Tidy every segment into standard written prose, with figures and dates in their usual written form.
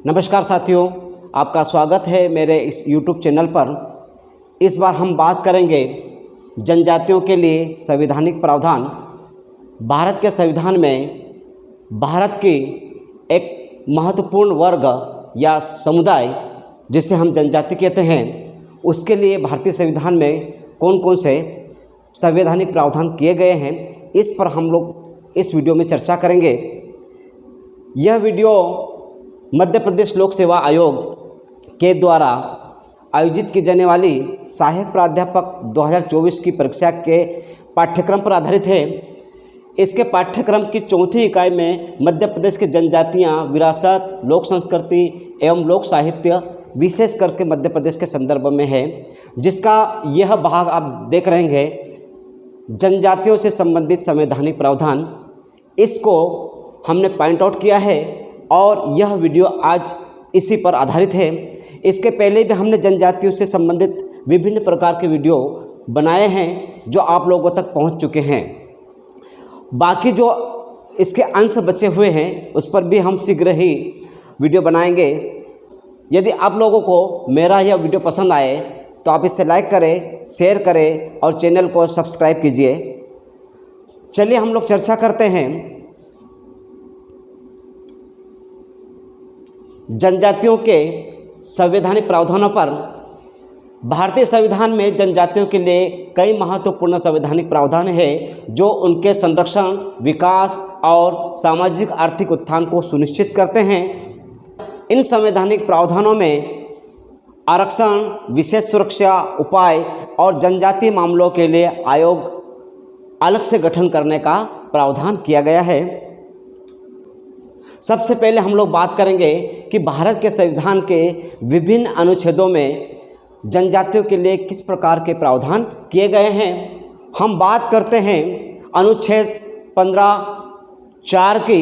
नमस्कार साथियों, आपका स्वागत है मेरे इस YouTube चैनल पर। इस बार हम बात करेंगे जनजातियों के लिए संवैधानिक प्रावधान। भारत के संविधान में भारत की एक महत्वपूर्ण वर्ग या समुदाय जिसे हम जनजाति कहते हैं, उसके लिए भारतीय संविधान में कौन कौन से संवैधानिक प्रावधान किए गए हैं, इस पर हम लोग इस वीडियो में चर्चा करेंगे। यह वीडियो मध्य प्रदेश लोक सेवा आयोग के द्वारा आयोजित की जाने वाली सहायक प्राध्यापक 2024 की परीक्षा के पाठ्यक्रम पर आधारित है। इसके पाठ्यक्रम की चौथी इकाई में मध्य प्रदेश की जनजातियां, विरासत, लोक संस्कृति एवं लोक साहित्य विशेष करके मध्य प्रदेश के संदर्भ में है, जिसका यह भाग आप देख रहे हैं जनजातियों से संबंधित संवैधानिक प्रावधान। इसको हमने पॉइंट आउट किया है और यह वीडियो आज इसी पर आधारित है। इसके पहले भी हमने जनजातियों से संबंधित विभिन्न प्रकार के वीडियो बनाए हैं जो आप लोगों तक पहुंच चुके हैं। बाकी जो इसके अंश बचे हुए हैं उस पर भी हम शीघ्र ही वीडियो बनाएंगे। यदि आप लोगों को मेरा यह वीडियो पसंद आए तो आप इसे लाइक करें, शेयर करें और चैनल को सब्सक्राइब कीजिए। चलिए हम लोग चर्चा करते हैं जनजातियों के संवैधानिक प्रावधानों पर। भारतीय संविधान में जनजातियों के लिए कई महत्वपूर्ण संवैधानिक प्रावधान हैं जो उनके संरक्षण, विकास और सामाजिक आर्थिक उत्थान को सुनिश्चित करते हैं। इन संवैधानिक प्रावधानों में आरक्षण, विशेष सुरक्षा उपाय और जनजातीय मामलों के लिए आयोग अलग से गठन करने का प्रावधान किया गया है। सबसे पहले हम लोग बात करेंगे कि भारत के संविधान के विभिन्न अनुच्छेदों में जनजातियों के लिए किस प्रकार के प्रावधान किए गए हैं। हम बात करते हैं अनुच्छेद 15(4) की।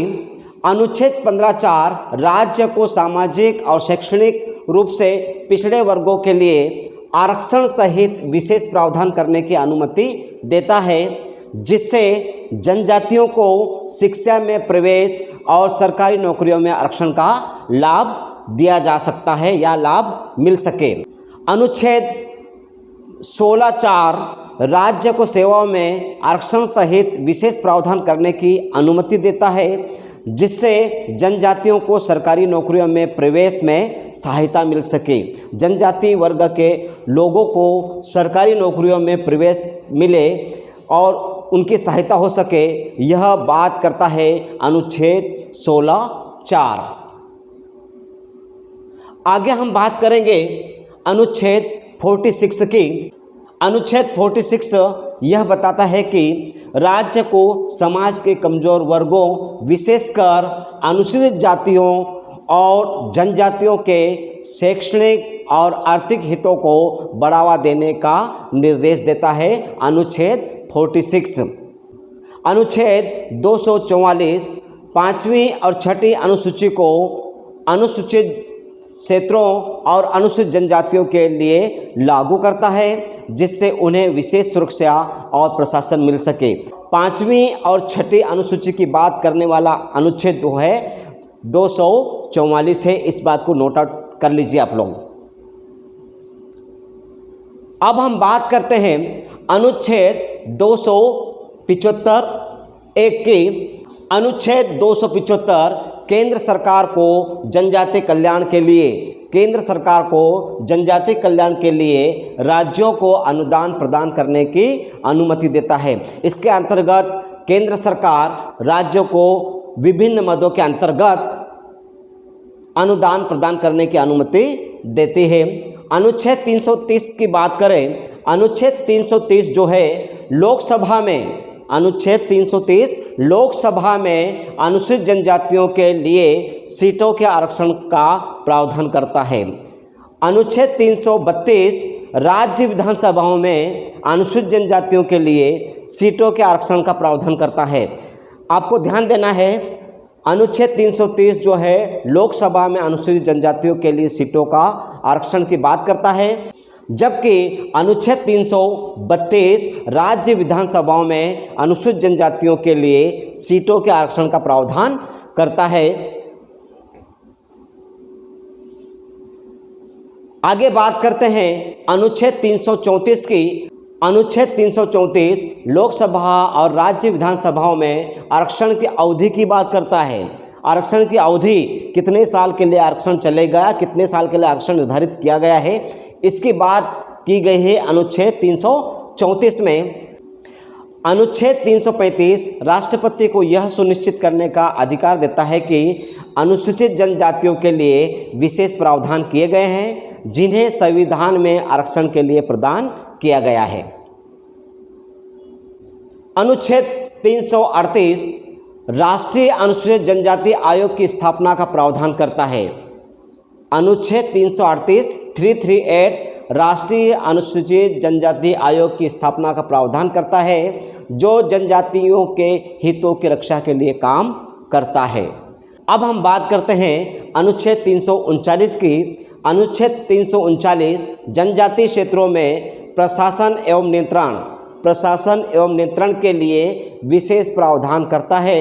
अनुच्छेद 15(4) राज्य को सामाजिक और शैक्षणिक रूप से पिछड़े वर्गों के लिए आरक्षण सहित विशेष प्रावधान करने की अनुमति देता है, जिससे जनजातियों को शिक्षा में प्रवेश और सरकारी नौकरियों में आरक्षण का लाभ दिया जा सकता है या लाभ मिल सके। अनुच्छेद 16(4) राज्य को सेवाओं में आरक्षण सहित विशेष प्रावधान करने की अनुमति देता है, जिससे जनजातियों को सरकारी नौकरियों में प्रवेश में सहायता मिल सके। जनजाति वर्ग के लोगों को सरकारी नौकरियों में प्रवेश मिले और उनकी सहायता हो सके, यह बात करता है अनुच्छेद 16(4). आगे हम बात करेंगे अनुच्छेद 46 की। अनुच्छेद 46 यह बताता है कि राज्य को समाज के कमज़ोर वर्गों, विशेषकर अनुसूचित जातियों और जनजातियों के शैक्षणिक और आर्थिक हितों को बढ़ावा देने का निर्देश देता है। अनुच्छेद 46। अनुच्छेद 244 5वीं और 6ठी अनुसूची को अनुसूचित क्षेत्रों और अनुसूचित जनजातियों के लिए लागू करता है, जिससे उन्हें विशेष सुरक्षा और प्रशासन मिल सके। 5वीं और 6ठी अनुसूची की बात करने वाला अनुच्छेद जो है 244 है। इस बात को नोट आउट कर लीजिए आप लोग। अब हम बात करते हैं अनुच्छेद 275 1 की। अनुच्छेद 275 केंद्र सरकार को जनजातीय कल्याण के लिए राज्यों को अनुदान प्रदान करने की अनुमति देता है। इसके अंतर्गत केंद्र सरकार राज्यों को विभिन्न मदों के अंतर्गत अनुदान प्रदान करने की अनुमति देती है। अनुच्छेद 330 की बात करें, अनुच्छेद 330 जो है लोकसभा में, अनुच्छेद 330 लोकसभा में अनुसूचित जनजातियों के लिए सीटों के आरक्षण का प्रावधान करता है। अनुच्छेद 332 राज्य विधानसभाओं में अनुसूचित जनजातियों के लिए सीटों के आरक्षण का प्रावधान करता है। आपको ध्यान देना है, अनुच्छेद 330 जो है लोकसभा में अनुसूचित जनजातियों के लिए सीटों का आरक्षण की बात करता है, जबकि अनुच्छेद 332 राज्य विधानसभाओं में अनुसूचित जनजातियों के लिए सीटों के आरक्षण का प्रावधान करता है। आगे बात करते हैं अनुच्छेद 334 की। अनुच्छेद 334 लोकसभा और राज्य विधानसभाओं में आरक्षण की अवधि की बात करता है। आरक्षण की अवधि कितने साल के लिए आरक्षण चलेगा, कितने साल के लिए आरक्षण निर्धारित किया गया है, इसकी बात की गई है अनुच्छेद 334 में। अनुच्छेद 335 राष्ट्रपति को यह सुनिश्चित करने का अधिकार देता है कि अनुसूचित जनजातियों के लिए विशेष प्रावधान किए गए हैं जिन्हें संविधान में आरक्षण के लिए प्रदान किया गया है। अनुच्छेद 338 राष्ट्रीय अनुसूचित जनजाति आयोग की स्थापना का प्रावधान करता है। अनुच्छेद 338 राष्ट्रीय अनुसूचित जनजाति आयोग की स्थापना का प्रावधान करता है जो जनजातियों के हितों की रक्षा के लिए काम करता है। अब हम बात करते हैं अनुच्छेद 339 की। अनुच्छेद 339 जनजातीय क्षेत्रों में प्रशासन एवं नियंत्रण के लिए विशेष प्रावधान करता है।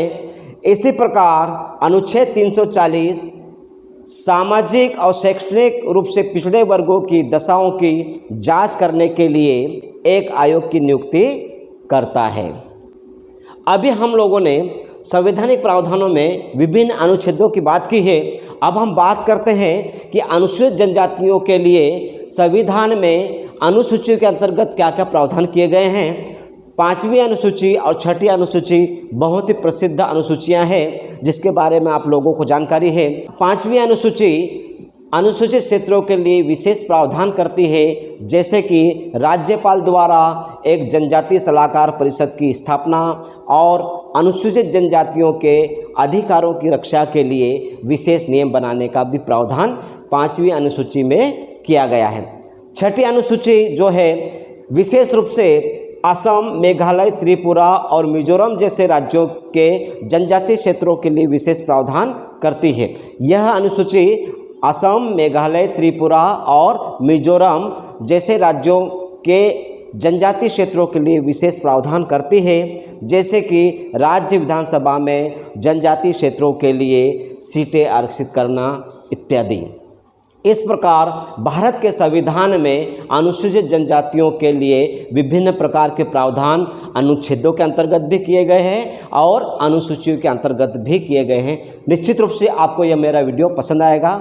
इसी प्रकार अनुच्छेद 340 सामाजिक और शैक्षणिक रूप से पिछड़े वर्गों की दशाओं की जांच करने के लिए एक आयोग की नियुक्ति करता है। अभी हम लोगों ने संवैधानिक प्रावधानों में विभिन्न अनुच्छेदों की बात की है। अब हम बात करते हैं कि अनुसूचित जनजातियों के लिए संविधान में अनुसूचियों के अंतर्गत क्या क्या प्रावधान किए गए हैं। 5वीं अनुसूची और 6ठी अनुसूची बहुत ही प्रसिद्ध अनुसूचियां हैं जिसके बारे में आप लोगों को जानकारी है। 5वीं अनुसूची अनुसूचित क्षेत्रों के लिए विशेष प्रावधान करती है, जैसे कि राज्यपाल द्वारा एक जनजातीय सलाहकार परिषद की स्थापना और अनुसूचित जनजातियों के अधिकारों की रक्षा के लिए विशेष नियम बनाने का भी प्रावधान 5वीं अनुसूची में किया गया है। 6ठी अनुसूची जो है विशेष रूप से असम, मेघालय, त्रिपुरा और मिजोरम जैसे राज्यों के जनजातीय क्षेत्रों के लिए विशेष प्रावधान करती है। यह अनुसूची असम, मेघालय, त्रिपुरा और मिजोरम जैसे राज्यों के जनजातीय क्षेत्रों के लिए विशेष प्रावधान करती है, जैसे कि राज्य विधानसभा में जनजातीय क्षेत्रों के लिए सीटें आरक्षित करना इत्यादि। इस प्रकार भारत के संविधान में अनुसूचित जनजातियों के लिए विभिन्न प्रकार के प्रावधान अनुच्छेदों के अंतर्गत भी किए गए हैं और अनुसूचियों के अंतर्गत भी किए गए हैं। निश्चित रूप से आपको यह मेरा वीडियो पसंद आएगा।